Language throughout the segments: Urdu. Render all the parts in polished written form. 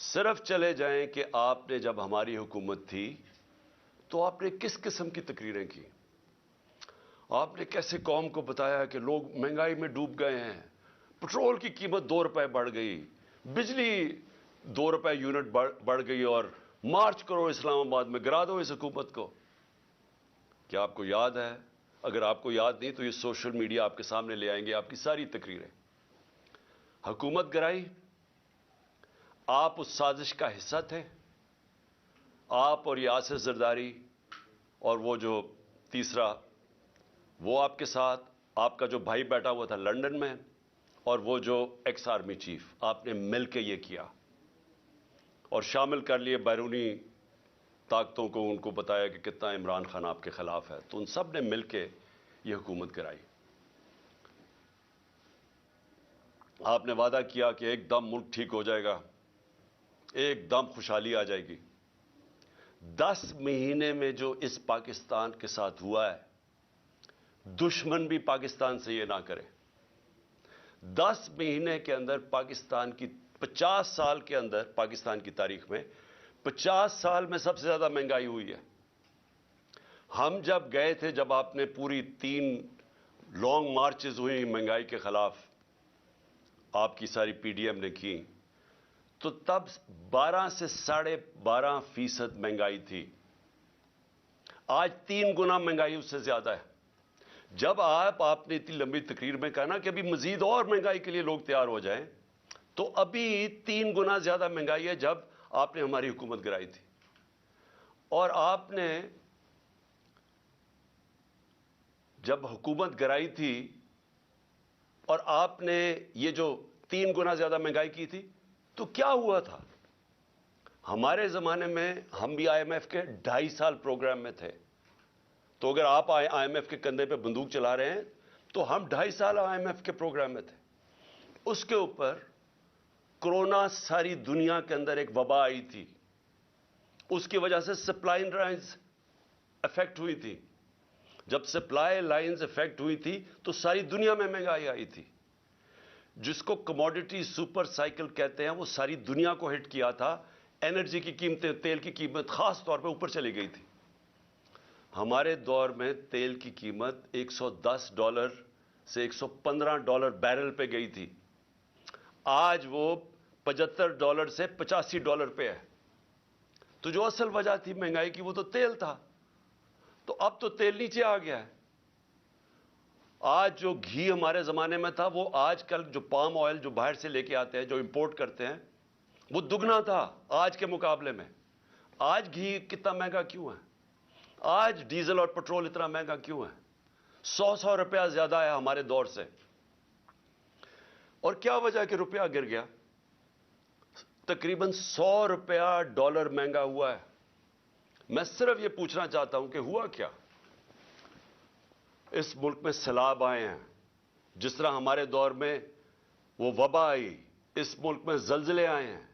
صرف چلے جائیں کہ آپ نے جب ہماری حکومت تھی تو آپ نے کس قسم کی تقریریں کی. آپ نے کیسے قوم کو بتایا کہ لوگ مہنگائی میں ڈوب گئے ہیں, پٹرول کی قیمت 2 روپے بڑھ گئی, بجلی 2 روپے یونٹ بڑھ گئی, اور مارچ کرو اسلام آباد میں, گرا دو اس حکومت کو. کیا آپ کو یاد ہے؟ اگر آپ کو یاد نہیں تو یہ سوشل میڈیا آپ کے سامنے لے آئیں گے آپ کی ساری تقریریں. حکومت گرائی, آپ اس سازش کا حصہ تھے. آپ اور یاسر زرداری اور وہ جو تیسرا وہ آپ کے ساتھ, آپ کا جو بھائی بیٹھا ہوا تھا لندن میں, اور وہ جو ایکس آرمی چیف, آپ نے مل کے یہ کیا اور شامل کر لیے بیرونی طاقتوں کو. ان کو بتایا کہ کتنا عمران خان آپ کے خلاف ہے, تو ان سب نے مل کے یہ حکومت کرائی. آپ نے وعدہ کیا کہ ایک دم ملک ٹھیک ہو جائے گا, ایک دم خوشحالی آ جائے گی. 10 مہینے میں جو اس پاکستان کے ساتھ ہوا ہے, دشمن بھی پاکستان سے یہ نہ کرے. 10 مہینے کے اندر پاکستان کی 50 سال کے اندر, پاکستان کی تاریخ میں 50 سال میں سب سے زیادہ مہنگائی ہوئی ہے. ہم جب گئے تھے, جب آپ نے پوری 3 لانگ مارچز ہوئی مہنگائی کے خلاف, آپ کی ساری پی ڈی ایم نے کی, تو تب 12 سے 12.5% مہنگائی تھی. آج 3 گنا مہنگائی اس سے زیادہ ہے. جب آپ نے اتنی لمبی تقریر میں کہا نا کہ ابھی مزید اور مہنگائی کے لیے لوگ تیار ہو جائیں, تو ابھی 3 گنا زیادہ مہنگائی ہے جب آپ نے ہماری حکومت گرائی تھی. اور آپ نے جب حکومت گرائی تھی اور آپ نے یہ جو 3 گنا زیادہ مہنگائی کی تھی, تو کیا ہوا تھا؟ ہمارے زمانے میں ہم بھی آئی ایم ایف کے 2.5 سال پروگرام میں تھے. تو اگر آپ آئی ایم ایف کے کندھے پہ بندوق چلا رہے ہیں, تو ہم 2.5 سال آئی ایم ایف کے پروگرام میں تھے. اس کے اوپر کورونا ساری دنیا کے اندر ایک وبا آئی تھی, اس کی وجہ سے سپلائی لائنز افیکٹ ہوئی تھی. جب سپلائی لائنز افیکٹ ہوئی تھی تو ساری دنیا میں مہنگائی آئی تھی. جس کو کموڈٹی سپر سائیکل کہتے ہیں, وہ ساری دنیا کو ہٹ کیا تھا. انرجی کی قیمتیں, تیل کی قیمت خاص طور پہ اوپر چلی گئی تھی. ہمارے دور میں تیل کی قیمت $110 سے $115 بیرل پہ گئی تھی. آج وہ $75 سے $85 پہ ہے. تو جو اصل وجہ تھی مہنگائی کی وہ تو تیل تھا. تو اب تو تیل نیچے آ گیا ہے. آج جو گھی ہمارے زمانے میں تھا, وہ آج کل جو پام آئل جو باہر سے لے کے آتے ہیں, جو امپورٹ کرتے ہیں, وہ دگنا تھا آج کے مقابلے میں. آج گھی کتنا مہنگا کیوں ہے؟ آج ڈیزل اور پٹرول اتنا مہنگا کیوں ہے؟ 100 روپیہ زیادہ ہے ہمارے دور سے. اور کیا وجہ کہ روپیہ گر گیا؟ تقریباً $100 مہنگا ہوا ہے. میں صرف یہ پوچھنا چاہتا ہوں کہ ہوا کیا؟ اس ملک میں سیلاب آئے ہیں, جس طرح ہمارے دور میں وہ وبا آئی. اس ملک میں زلزلے آئے ہیں,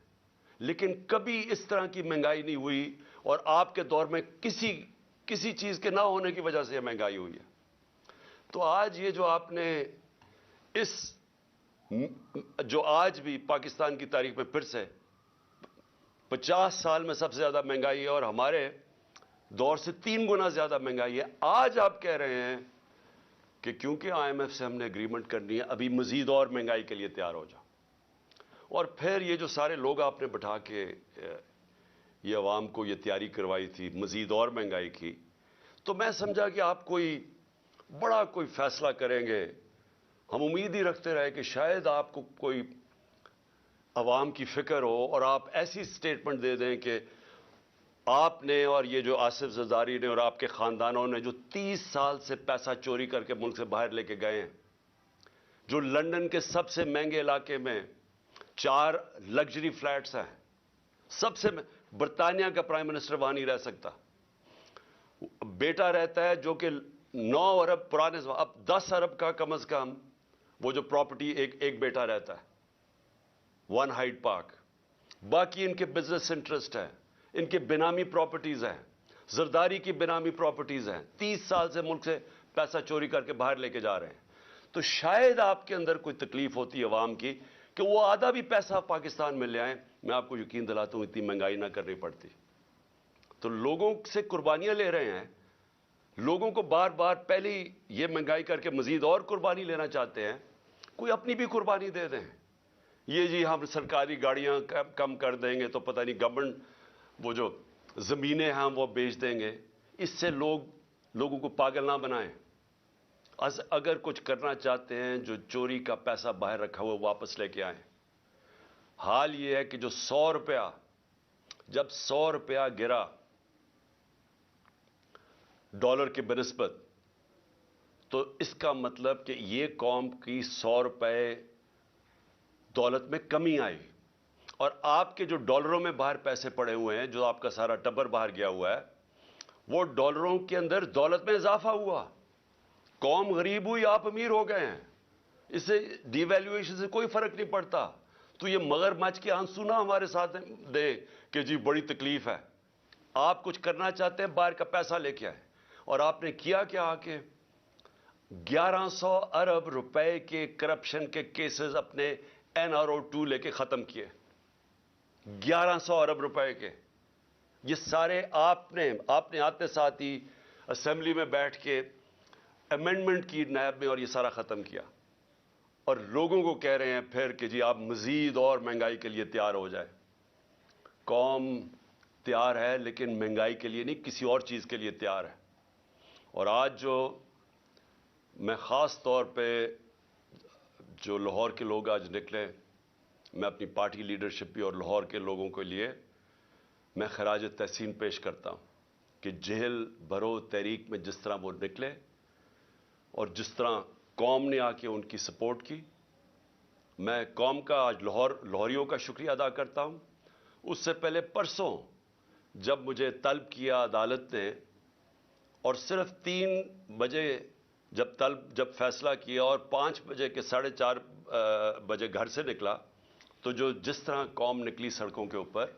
لیکن کبھی اس طرح کی مہنگائی نہیں ہوئی. اور آپ کے دور میں کسی چیز کے نہ ہونے کی وجہ سے یہ مہنگائی ہوئی ہے. تو آج یہ جو آپ نے جو آج بھی پاکستان کی تاریخ میں پھر سے 50 سال میں سب سے زیادہ مہنگائی ہے, اور ہمارے دور سے 3 گنا زیادہ مہنگائی ہے. آج آپ کہہ رہے ہیں کہ کیونکہ آئی ایم ایف سے ہم نے اگریمنٹ کرنی ہے, ابھی مزید اور مہنگائی کے لیے تیار ہو جاؤ. اور پھر یہ جو سارے لوگ آپ نے بٹھا کے یہ عوام کو یہ تیاری کروائی تھی مزید اور مہنگائی کی, تو میں سمجھا کہ آپ بڑا کوئی فیصلہ کریں گے. ہم امید ہی رکھتے رہے کہ شاید آپ کو کوئی عوام کی فکر ہو, اور آپ ایسی سٹیٹمنٹ دے دیں کہ آپ نے اور یہ جو آصف زرداری نے اور آپ کے خاندانوں نے جو 30 سال سے پیسہ چوری کر کے ملک سے باہر لے کے گئے ہیں, جو لندن کے سب سے مہنگے علاقے میں 4 لگژری فلیٹس ہیں, سب سے برطانیہ کا پرائم منسٹر وہاں نہیں رہ سکتا. بیٹا رہتا ہے جو کہ 9 ارب پرانے, اب 10 ارب کا کم از کم وہ جو پراپرٹی ایک بیٹا رہتا ہے, 1 ہائیڈ پارک. باقی ان کے بزنس انٹرسٹ ہیں, ان کے بینامی پراپرٹیز ہیں, زرداری کی بینامی پراپرٹیز ہیں. 30 سال سے ملک سے پیسہ چوری کر کے باہر لے کے جا رہے ہیں. تو شاید آپ کے اندر کوئی تکلیف ہوتی ہے عوام کی کہ وہ آدھا بھی پیسہ پاکستان میں لے آئیں. میں آپ کو یقین دلاتا ہوں اتنی مہنگائی نہ کرنی پڑتی. تو لوگوں سے قربانیاں لے رہے ہیں, لوگوں کو بار بار پہلی یہ مہنگائی کر کے مزید اور قربانی لینا چاہتے ہیں. کوئی اپنی بھی قربانی دے دیں. یہ جی ہم سرکاری گاڑیاں کم کر دیں گے تو پتہ نہیں گورنمنٹ وہ جو زمینیں ہیں وہ بیچ دیں گے. اس سے لوگوں کو پاگل نہ بنائیں. اگر کچھ کرنا چاہتے ہیں جو چوری کا پیسہ باہر رکھا ہوا واپس لے کے آئیں. حال یہ ہے کہ جو جب 100 روپیہ گرا ڈالر کے بنسبت, تو اس کا مطلب کہ یہ قوم کی 100 روپے دولت میں کمی آئی. اور آپ کے جو ڈالروں میں باہر پیسے پڑے ہوئے ہیں, جو آپ کا سارا ٹبر باہر گیا ہوا ہے, وہ ڈالروں کے اندر دولت میں اضافہ ہوا. قوم غریب ہوئی, آپ امیر ہو گئے ہیں. اس سے ڈی ویلیویشن سے کوئی فرق نہیں پڑتا. تو یہ مگرمچھ کے آنسو نہ ہمارے ساتھ دیں کہ جی بڑی تکلیف ہے. آپ کچھ کرنا چاہتے ہیں, باہر کا پیسہ لے کے آئے. اور آپ نے کیا کیا آ کے 1100 ارب روپے کے کرپشن کے کیسز اپنے NRO2 لے کے ختم کیے. 1100 ارب روپے کے. یہ سارے آپ نے آتے ساتھ ہی اسمبلی میں بیٹھ کے امینڈمنٹ کی نیب میں, اور یہ سارا ختم کیا. اور لوگوں کو کہہ رہے ہیں پھر کہ جی آپ مزید اور مہنگائی کے لیے تیار ہو جائے. قوم تیار ہے لیکن مہنگائی کے لیے نہیں, کسی اور چیز کے لیے تیار ہے. اور آج جو میں خاص طور پہ جو لاہور کے لوگ آج نکلے, میں اپنی پارٹی لیڈرشپ بھی اور لاہور کے لوگوں کے لیے میں خراج تحسین پیش کرتا ہوں کہ جہل بھرو تحریک میں جس طرح وہ نکلے اور جس طرح قوم نے آ کے ان کی سپورٹ کی. میں قوم کا آج لاہوریوں کا شکریہ ادا کرتا ہوں. اس سے پہلے پرسوں جب مجھے طلب کیا عدالت نے, اور صرف 3 بجے جب فیصلہ کیا اور 5 بجے کے 4:30 بجے گھر سے نکلا, تو جس طرح قوم نکلی سڑکوں کے اوپر,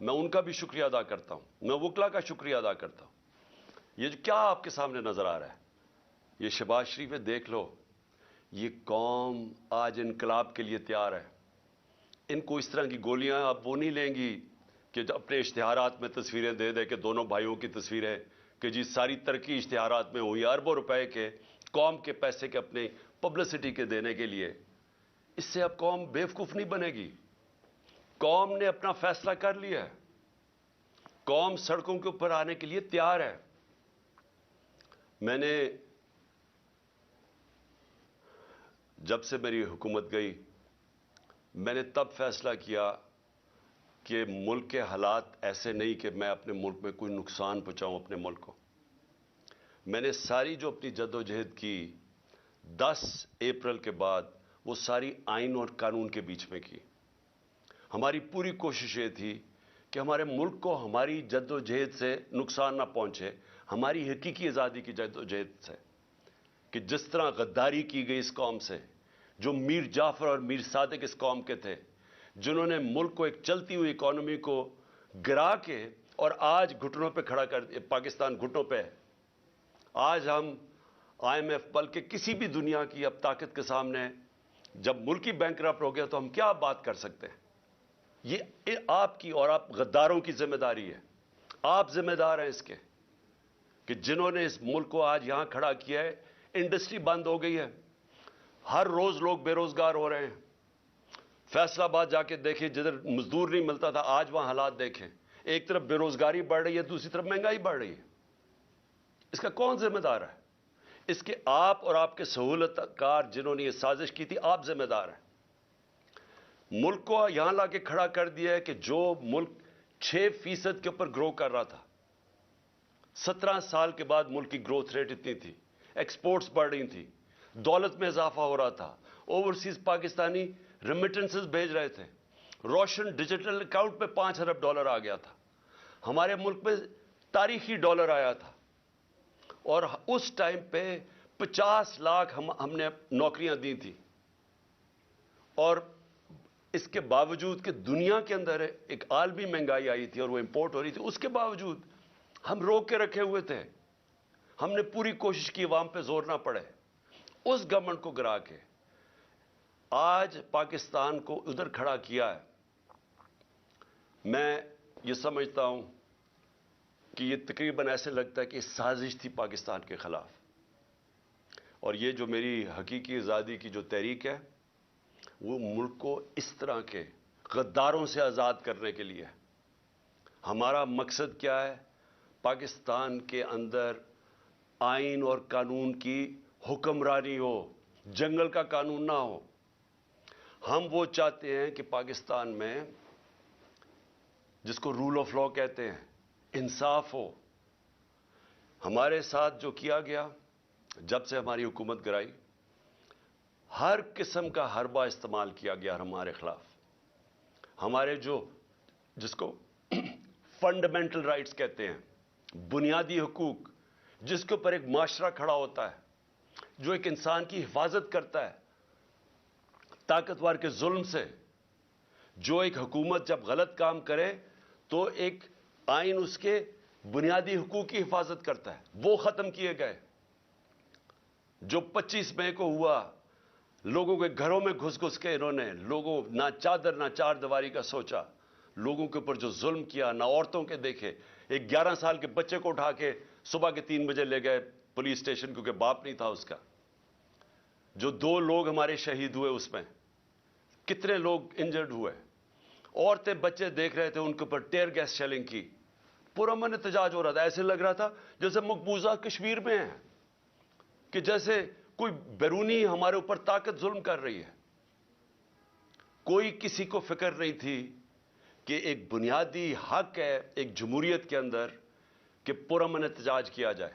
میں ان کا بھی شکریہ ادا کرتا ہوں. میں وکلا کا شکریہ ادا کرتا ہوں. یہ کیا آپ کے سامنے نظر آ رہا ہے, یہ شہباز شریف ہے, دیکھ لو. یہ قوم آج انقلاب کے لیے تیار ہے. ان کو اس طرح کی گولیاں اب وہ نہیں لیں گی کہ اپنے اشتہارات میں تصویریں دے دے کہ دونوں بھائیوں کی تصویریں کہ جی ساری ترقی اشتہارات میں ہوئی, اربوں روپے کے قوم کے پیسے کے اپنے پبلسٹی کے دینے کے لیے. اس سے اب قوم بیوقوف نہیں بنے گی. قوم نے اپنا فیصلہ کر لیا ہے. قوم سڑکوں کے اوپر آنے کے لیے تیار ہے. میں نے جب سے میری حکومت گئی, میں نے تب فیصلہ کیا کہ ملک کے حالات ایسے نہیں کہ میں اپنے ملک میں کوئی نقصان پہنچاؤں اپنے ملک کو. میں نے ساری جو اپنی جدوجہد کی 10 اپریل کے بعد, وہ ساری آئین اور قانون کے بیچ میں کی. ہماری پوری کوشش یہ تھی کہ ہمارے ملک کو ہماری جدوجہد سے نقصان نہ پہنچے, ہماری حقیقی آزادی کی جدوجہد سے. کہ جس طرح غداری کی گئی اس قوم سے, جو میر جعفر اور میر صادق اس قوم کے تھے, جنہوں نے ملک کو ایک چلتی ہوئی اکانومی کو گرا کے اور آج گھٹنوں پہ کھڑا کر, پاکستان گھٹنوں پہ ہے. آج ہم IMF بلکہ کسی بھی دنیا کی اب طاقت کے سامنے, جب ملک ہی بینک کرپٹ ہو گیا تو ہم کیا بات کر سکتے ہیں. یہ آپ کی اور آپ غداروں کی ذمہ داری ہے. آپ ذمہ دار ہیں اس کے کہ جنہوں نے اس ملک کو آج یہاں کھڑا کیا ہے. انڈسٹری بند ہو گئی ہے, ہر روز لوگ بے روزگار ہو رہے ہیں. فیصل آباد جا کے دیکھیں, جدھر مزدور نہیں ملتا تھا, آج وہاں حالات دیکھیں. ایک طرف بے روزگاری بڑھ رہی ہے, دوسری طرف مہنگائی بڑھ رہی ہے. اس کا کون ذمہ دار ہے؟ اس کے آپ اور آپ کے سہولت کار جنہوں نے یہ سازش کی تھی, آپ ذمہ دار ہیں. ملک کو یہاں لا کے کھڑا کر دیا ہے کہ جو ملک 6% کے اوپر گرو کر رہا تھا, 17 سال کے بعد ملک کی گروتھ ریٹ اتنی تھی, ایکسپورٹس بڑھ رہی تھی, دولت میں اضافہ ہو رہا تھا, اوورسیز پاکستانی ریمیٹنسز بھیج رہے تھے, روشن ڈیجیٹل اکاؤنٹ پہ $5 ارب آ گیا تھا, ہمارے ملک میں تاریخی ڈالر آیا تھا. اور اس ٹائم پہ 50 لاکھ ہم نے نوکریاں دی تھی. اور اس کے باوجود کہ دنیا کے اندر ایک عالمی مہنگائی آئی تھی اور وہ امپورٹ ہو رہی تھی, اس کے باوجود ہم روک کے رکھے ہوئے تھے. ہم نے پوری کوشش کی عوام پہ زور نہ پڑے. اس گورنمنٹ کو گرا کے آج پاکستان کو ادھر کھڑا کیا ہے. میں یہ سمجھتا ہوں کہ یہ تقریباً ایسے لگتا ہے کہ سازش تھی پاکستان کے خلاف، اور یہ جو میری حقیقی آزادی کی جو تحریک ہے وہ ملک کو اس طرح کے غداروں سے آزاد کرنے کے لیے ہے۔ ہمارا مقصد کیا ہے؟ پاکستان کے اندر آئین اور قانون کی حکمرانی ہو، جنگل کا قانون نہ ہو۔ ہم وہ چاہتے ہیں کہ پاکستان میں، جس کو رول آف لا کہتے ہیں، انصاف ہو۔ ہمارے ساتھ جو کیا گیا جب سے ہماری حکومت گرائی، ہر قسم کا حربہ استعمال کیا گیا ہمارے خلاف۔ ہمارے جس کو فنڈامنٹل رائٹس کہتے ہیں، بنیادی حقوق، جس کے اوپر ایک معاشرہ کھڑا ہوتا ہے، جو ایک انسان کی حفاظت کرتا ہے طاقتور کے ظلم سے۔ جو ایک حکومت جب غلط کام کرے تو ایک آئین اس کے بنیادی حقوق کی حفاظت کرتا ہے، وہ ختم کیے گئے۔ جو 25 مئی کو ہوا، لوگوں کے گھروں میں گھس گھس کے انہوں نے لوگوں نہ چادر نہ چار دیواری کا سوچا، لوگوں کے اوپر جو ظلم کیا، نہ عورتوں کے دیکھے۔ ایک 11 سال کے بچے کو اٹھا کے صبح کے 3 بجے لے گئے پولیس اسٹیشن، کیونکہ باپ نہیں تھا اس کا۔ جو 2 لوگ ہمارے شہید ہوئے، اس میں کتنے لوگ انجرڈ ہوئے۔ عورتیں بچے دیکھ رہے تھے، ان کے اوپر ٹیئر گیس شیلنگ کی، پرامن احتجاج ہو رہا تھا۔ ایسے لگ رہا تھا جیسے مقبوضہ کشمیر میں ہیں، کہ جیسے کوئی بیرونی ہمارے اوپر طاقت ظلم کر رہی ہے۔ کوئی کسی کو فکر نہیں تھی کہ ایک بنیادی حق ہے ایک جمہوریت کے اندر کہ پرامن احتجاج کیا جائے۔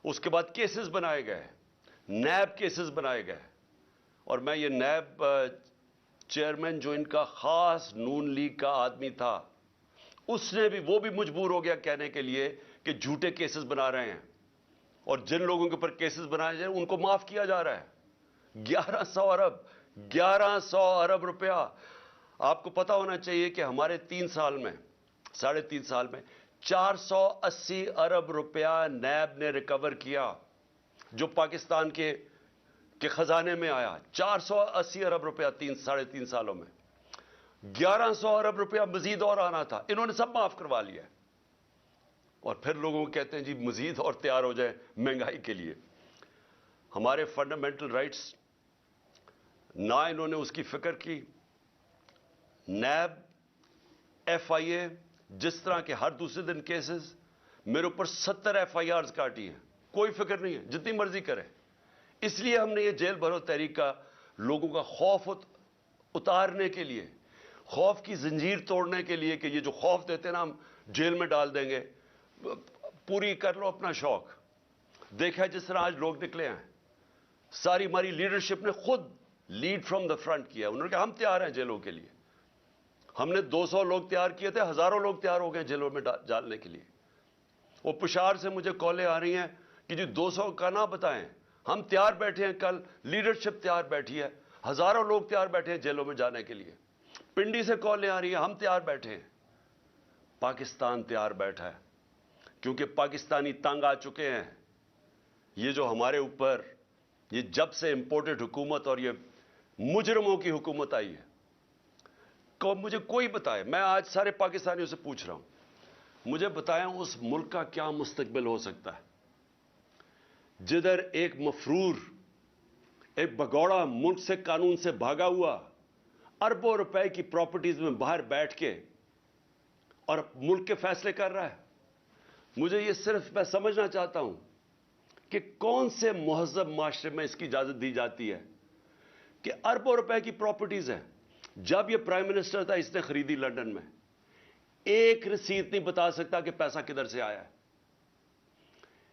اس کے بعد کیسز بنائے گئے، نیب کیسز بنائے گئے، اور میں یہ نیب چیئرمین جو ان کا خاص نون لیگ کا آدمی تھا، اس نے بھی، وہ بھی مجبور ہو گیا کہنے کے لیے کہ جھوٹے کیسز بنا رہے ہیں، اور جن لوگوں کے اوپر کیسز بنائے جائیں ان کو معاف کیا جا رہا ہے۔ 1100 ارب روپیہ۔ آپ کو پتا ہونا چاہیے کہ ہمارے 3 سال میں، 3.5 سال میں 480 ارب روپیہ نیب نے ریکور کیا، جو پاکستان کے خزانے میں آیا۔ 480 ارب روپیہ 3.5 سالوں میں۔ 1100 ارب روپیہ مزید اور آنا تھا، انہوں نے سب معاف کروا لیا۔ اور پھر لوگوں کو کہتے ہیں جی مزید اور تیار ہو جائیں مہنگائی کے لیے۔ ہمارے فنڈامنٹل رائٹس نہ انہوں نے اس کی فکر کی۔ نیب، ایف آئی اے، جس طرح کے ہر دوسرے دن کیسز، میرے اوپر 70 ایف آئی آرز کاٹی ہیں، کوئی فکر نہیں ہے، جتنی مرضی کریں۔ اس لیے ہم نے یہ جیل بھرو تحریک کا لوگوں کا خوف اتارنے کے لیے، خوف کی زنجیر توڑنے کے لیے، کہ یہ جو خوف دیتے ہیں نا ہم جیل میں ڈال دیں گے، پوری کر لو اپنا شوق۔ دیکھا جس طرح آج لوگ نکلے ہیں، ساری ہماری لیڈرشپ نے خود لیڈ فرام دا فرنٹ کیا۔ انہوں نے کہا ہم تیار ہیں جیلوں کے لیے۔ ہم نے 200 لوگ تیار کیے تھے، ہزاروں لوگ تیار ہو گئے جیلوں میں ڈالنے کے لیے۔ وہ پشاور سے مجھے کالیں آ رہی ہیں کہ جی 200 کا نہ بتائیں، ہم تیار بیٹھے ہیں، کل لیڈرشپ تیار بیٹھی ہے، ہزاروں لوگ تیار بیٹھے ہیں جیلوں میں جانے کے لیے۔ پنڈی سے کالیں آ رہی ہیں، ہم تیار بیٹھے ہیں۔ پاکستان تیار بیٹھا ہے، کیونکہ پاکستانی تنگ آ چکے ہیں۔ یہ جو ہمارے اوپر، یہ جب سے امپورٹڈ حکومت اور یہ مجرموں کی حکومت آئی ہے، مجھے کوئی بتائے، میں آج سارے پاکستانیوں سے پوچھ رہا ہوں، مجھے بتائیں اس ملک کا کیا مستقبل ہو سکتا ہے جدھر ایک مفرور، ایک بگوڑا ملک سے، قانون سے بھاگا ہوا، اربوں روپے کی پراپرٹیز میں باہر بیٹھ کے اور ملک کے فیصلے کر رہا ہے۔ مجھے یہ صرف، میں سمجھنا چاہتا ہوں کہ کون سے مہذب معاشرے میں اس کی اجازت دی جاتی ہے کہ اربوں روپے کی پراپرٹیز ہیں۔ جب یہ پرائم منسٹر تھا، اس نے خریدی لندن میں، ایک رسید نہیں بتا سکتا کہ پیسہ کدھر سے آیا ہے،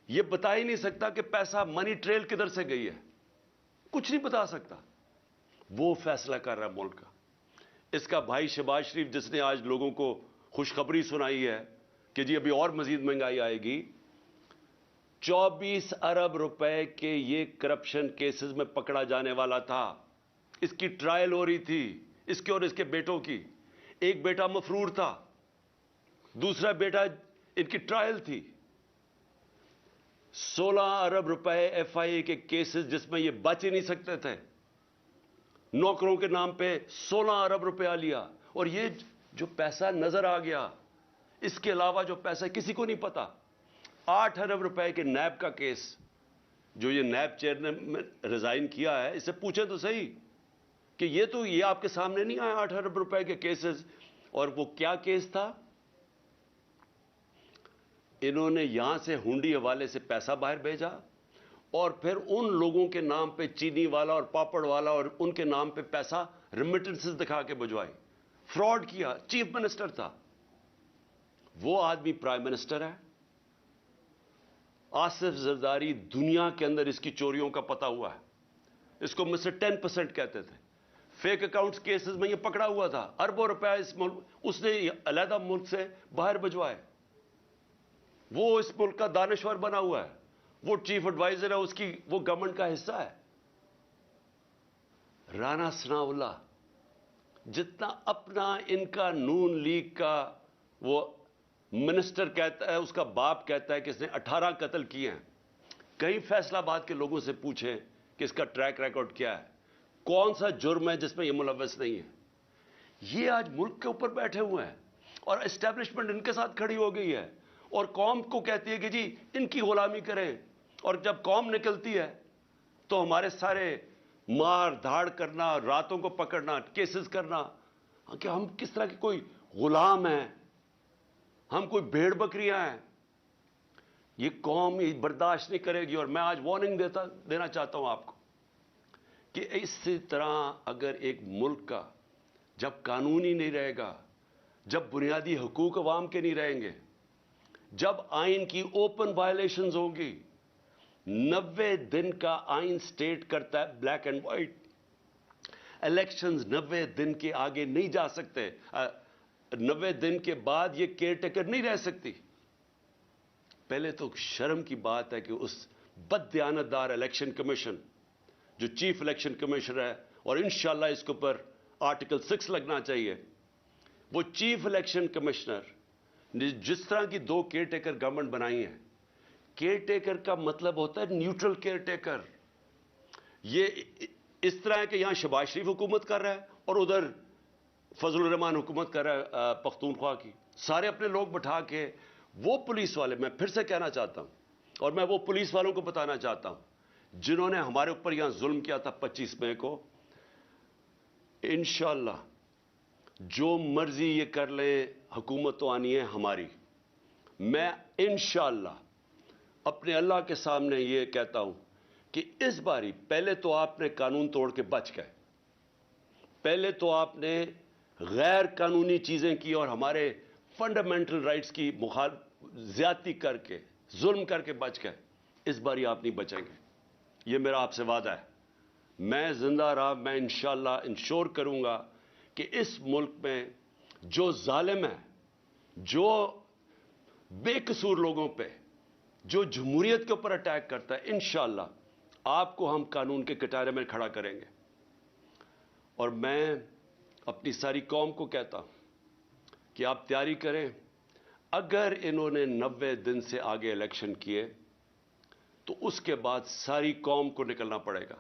یہ بتا ہی نہیں سکتا کہ پیسہ منی ٹریل کدھر سے گئی ہے، کچھ نہیں بتا سکتا۔ وہ فیصلہ کر رہا ہے ملک کا۔ اس کا بھائی شہباز شریف، جس نے آج لوگوں کو خوشخبری سنائی ہے کہ جی ابھی اور مزید مہنگائی آئے گی، 24 ارب روپے کے یہ کرپشن کیسز میں پکڑا جانے والا تھا۔ اس کی ٹرائل ہو رہی تھی، اس کے اور اس کے بیٹوں کی۔ ایک بیٹا مفرور تھا، دوسرا بیٹا، ان کی ٹرائل تھی۔ 16 ارب روپے ایف آئی اے کے کیسز جس میں یہ بچ ہی نہیں سکتے تھے، نوکروں کے نام پہ 16 ارب روپیہ لیا۔ اور یہ جو پیسہ نظر آ گیا، اس کے علاوہ جو پیسہ کسی کو نہیں پتا. 8 ارب روپے کے نیب کا کیس، جو یہ نیب چیئر نے ریزائن کیا ہے، اس سے پوچھیں تو صحیح کہ یہ آپ کے سامنے نہیں آیا 8 ارب روپے کے کیسز. اور وہ کیا کیس تھا؟ انہوں نے یہاں سے ہنڈی حوالے سے پیسہ باہر بھیجا اور پھر ان لوگوں کے نام پہ چینی والا اور پاپڑ والا اور ان کے نام پہ پیسہ ریمیٹنسز دکھا کے بھجوائی. فراڈ کیا. چیف منسٹر تھا وہ آدمی، پرائم منسٹر ہے. آصف زرداری دنیا کے اندر اس کی چوریوں کا پتہ ہوا ہے. اس کو مسٹر 10% کہتے تھے. فیک اکاؤنٹس کیسز میں یہ پکڑا ہوا تھا. اربوں روپے اس ملک اس نے علیحدہ ملک سے باہر بھجوائے. وہ اس ملک کا دانشور بنا ہوا ہے، وہ چیف ایڈوائزر ہے اس کی، وہ گورنمنٹ کا حصہ ہے. رانا ثناء اللہ جتنا اپنا ان کا نون لیگ کا وہ منسٹر کہتا ہے، اس کا باپ کہتا ہے کہ اس نے 18 قتل کیے ہیں. کہیں فیصلہ آباد کے لوگوں سے پوچھیں کہ اس کا ٹریک ریکارڈ کیا ہے، کون سا جرم ہے جس میں یہ ملوث نہیں ہے. یہ آج ملک کے اوپر بیٹھے ہوئے ہیں اور اسٹیبلشمنٹ ان کے ساتھ کھڑی ہو گئی ہے اور قوم کو کہتی ہے کہ جی ان کی غلامی کریں. اور جب قوم نکلتی ہے تو ہمارے سارے مار دھاڑ کرنا، راتوں کو پکڑنا، کیسز کرنا کہ ہم کس طرح کے کوئی غلام ہیں، ہم کوئی بھیڑ بکریاں ہیں. یہ قوم یہ برداشت نہیں کرے گی. اور میں آج وارننگ دینا چاہتا ہوں آپ کو کہ اسی طرح اگر ایک ملک کا جب قانون ہی نہیں رہے گا، جب بنیادی حقوق عوام کے نہیں رہیں گے، جب آئین کی اوپن وائلیشنز ہوگی. 90 دن کا آئین سٹیٹ کرتا ہے بلیک اینڈ وائٹ. الیکشنز 90 دن کے آگے نہیں جا سکتے. 90 دن کے بعد یہ کیئر ٹیکر نہیں رہ سکتی. پہلے تو شرم کی بات ہے کہ اس بد دیانت دار الیکشن کمیشن جو چیف الیکشن کمیشنر ہے، اور انشاءاللہ اس کے اوپر آرٹیکل 6 لگنا چاہیے، وہ چیف الیکشن کمشنر نے جس طرح کی 2 کیئر ٹیکر گورنمنٹ بنائی ہیں. کیئر ٹیکر کا مطلب ہوتا ہے نیوٹرل کیئر ٹیکر. یہ اس طرح ہے کہ یہاں شہباز شریف حکومت کر رہا ہے اور ادھر فضل الرحمان حکومت کر رہا ہے پختونخوا کی. سارے اپنے لوگ بٹھا کے وہ پولیس والے، میں پھر سے کہنا چاہتا ہوں اور میں وہ پولیس والوں کو بتانا چاہتا ہوں جنہوں نے ہمارے اوپر یہاں ظلم کیا تھا 25 مئی کو، انشاءاللہ جو مرضی یہ کر لیں، حکومت تو آنی ہے ہماری. میں انشاءاللہ اپنے اللہ کے سامنے یہ کہتا ہوں کہ اس باری پہلے تو آپ نے قانون توڑ کے بچ گئے، پہلے تو آپ نے غیر قانونی چیزیں کی اور ہمارے فنڈامنٹل رائٹس کی زیادتی کر کے، ظلم کر کے بچ گئے. اس باری آپ نہیں بچیں گے، یہ میرا آپ سے وعدہ ہے. میں زندہ رہا، میں انشاءاللہ انشور کروں گا کہ اس ملک میں جو ظالم ہے، جو بے قصور لوگوں پہ، جو جمہوریت کے اوپر اٹیک کرتا ہے، انشاءاللہ آپ کو ہم قانون کے کٹارے میں کھڑا کریں گے. اور میں اپنی ساری قوم کو کہتا ہوں کہ آپ تیاری کریں. اگر انہوں نے 90 دن سے آگے الیکشن کیے تو اس کے بعد ساری قوم کو نکلنا پڑے گا.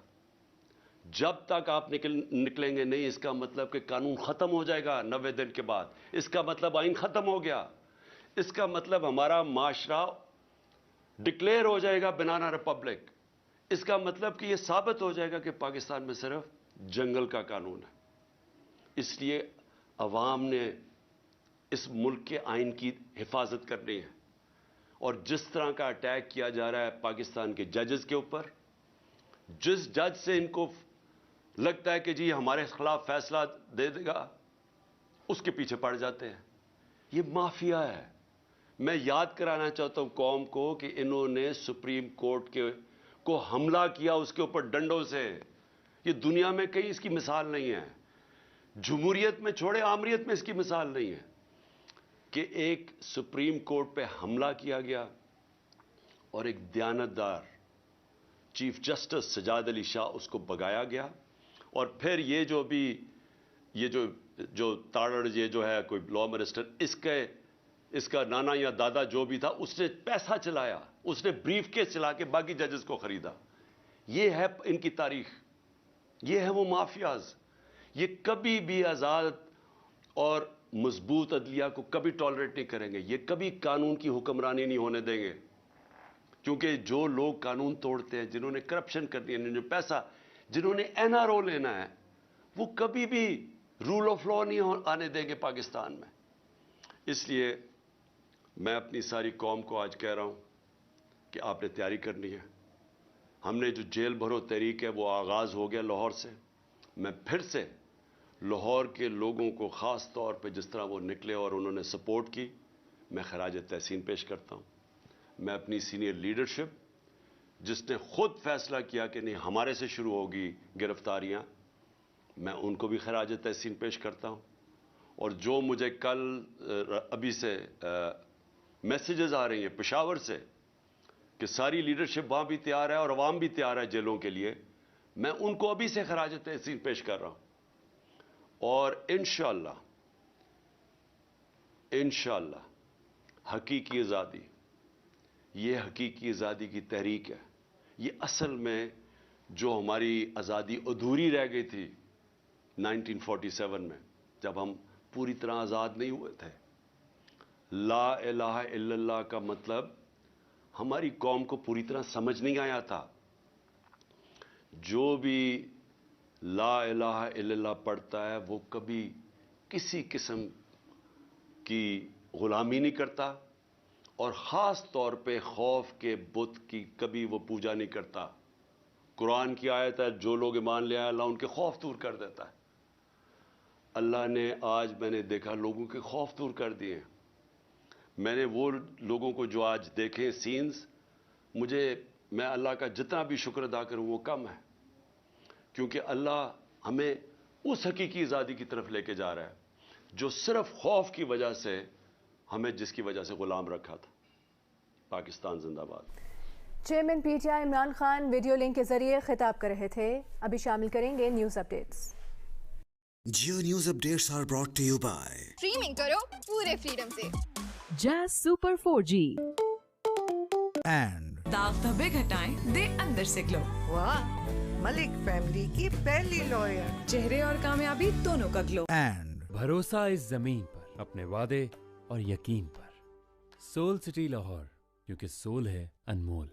جب تک آپ نکلیں گے نہیں، اس کا مطلب کہ قانون ختم ہو جائے گا 90 دن کے بعد. اس کا مطلب آئین ختم ہو گیا. اس کا مطلب ہمارا معاشرہ ڈکلیئر ہو جائے گا بنانا ریپبلک. اس کا مطلب کہ یہ ثابت ہو جائے گا کہ پاکستان میں صرف جنگل کا قانون ہے. اس لیے عوام نے اس ملک کے آئین کی حفاظت کرنی ہے. اور جس طرح کا اٹیک کیا جا رہا ہے پاکستان کے ججز کے اوپر، جس جج سے ان کو لگتا ہے کہ جی ہمارے خلاف فیصلہ دے دے گا، اس کے پیچھے پڑ جاتے ہیں. یہ مافیا ہے. میں یاد کرانا چاہتا ہوں قوم کو کہ انہوں نے سپریم کورٹ کو حملہ کیا اس کے اوپر ڈنڈوں سے. یہ دنیا میں کہیں اس کی مثال نہیں ہے. جمہوریت میں چھوڑے، آمریت میں اس کی مثال نہیں ہے کہ ایک سپریم کورٹ پہ حملہ کیا گیا اور ایک دیانتدار چیف جسٹس سجاد علی شاہ اس کو بگایا گیا. اور پھر یہ جو تاڑڑ یہ جو ہے کوئی لا منسٹر، اس کا نانا یا دادا جو بھی تھا، اس نے پیسہ چلایا، اس نے بریف کیس چلا کے باقی ججز کو خریدا. یہ ہے ان کی تاریخ. یہ ہے وہ مافیاز. یہ کبھی بھی آزاد اور مضبوط عدلیہ کو کبھی ٹالریٹ نہیں کریں گے. یہ کبھی قانون کی حکمرانی نہیں ہونے دیں گے, کیونکہ جو لوگ قانون توڑتے ہیں, جنہوں نے کرپشن کرنی ہے, جنہوں نے پیسہ, جنہوں نے NRO لینا ہے, وہ کبھی بھی رول آف لا نہیں آنے دیں گے پاکستان میں. اس لیے میں اپنی ساری قوم کو آج کہہ رہا ہوں کہ آپ نے تیاری کرنی ہے. ہم نے جو جیل بھرو تحریک ہے وہ آغاز ہو گیا لاہور سے. میں پھر سے لاہور کے لوگوں کو خاص طور پہ جس طرح وہ نکلے اور انہوں نے سپورٹ کی, میں خراج تحسین پیش کرتا ہوں. میں اپنی سینئر لیڈرشپ جس نے خود فیصلہ کیا کہ نہیں ہمارے سے شروع ہوگی گرفتاریاں, میں ان کو بھی خراج تحسین پیش کرتا ہوں. اور جو مجھے کل ابھی سے میسیجز آ رہی ہیں پشاور سے کہ ساری لیڈرشپ وہاں بھی تیار ہے اور عوام بھی تیار ہے جیلوں کے لیے, میں ان کو ابھی سے خراج تحسین پیش کر رہا ہوں. اور انشاءاللہ حقیقی آزادی, یہ حقیقی آزادی کی تحریک ہے. یہ اصل میں جو ہماری آزادی ادھوری رہ گئی تھی 1947 میں, جب ہم پوری طرح آزاد نہیں ہوئے تھے. لا الہ الا اللہ کا مطلب ہماری قوم کو پوری طرح سمجھ نہیں آیا تھا. جو بھی لا الہ الا اللہ پڑھتا ہے وہ کبھی کسی قسم کی غلامی نہیں کرتا, اور خاص طور پہ خوف کے بت کی کبھی وہ پوجا نہیں کرتا. قرآن کی آیت ہے جو لوگ ایمان لے آئے اللہ ان کے خوف دور کر دیتا ہے. اللہ نے آج میں نے دیکھا لوگوں کے خوف دور کر دیے ہیں. میں نے وہ لوگوں کو جو آج دیکھے سینز, میں اللہ کا جتنا بھی شکر ادا کروں وہ کم ہے, کیونکہ اللہ ہمیں اس حقیقی آزادی کی طرف لے کے جا رہا ہے جو صرف خوف کی وجہ سے ہمیں جس کی وجہ سے غلام رکھا تھا. پاکستان زندہ باد. Chairman P T I Imran Khan video link کے ذریعے خطاب کر رہے تھے. ابھی شامل کریں گے news updates. Geo News Updates are brought to you by streaming کرو پورے فریڈم سے. Jazz Super 4G and داغ دھبے گھٹائیں دے اندر سے گلو. واہ, ملک فیملی کی پہلی لوئر. چہرے اور کامیابی دونوں کا گلو. بھروسہ اس زمین پر, اپنے وعدے اور یقین پر. سول سٹی لاہور, کیونکہ سول ہے انمول.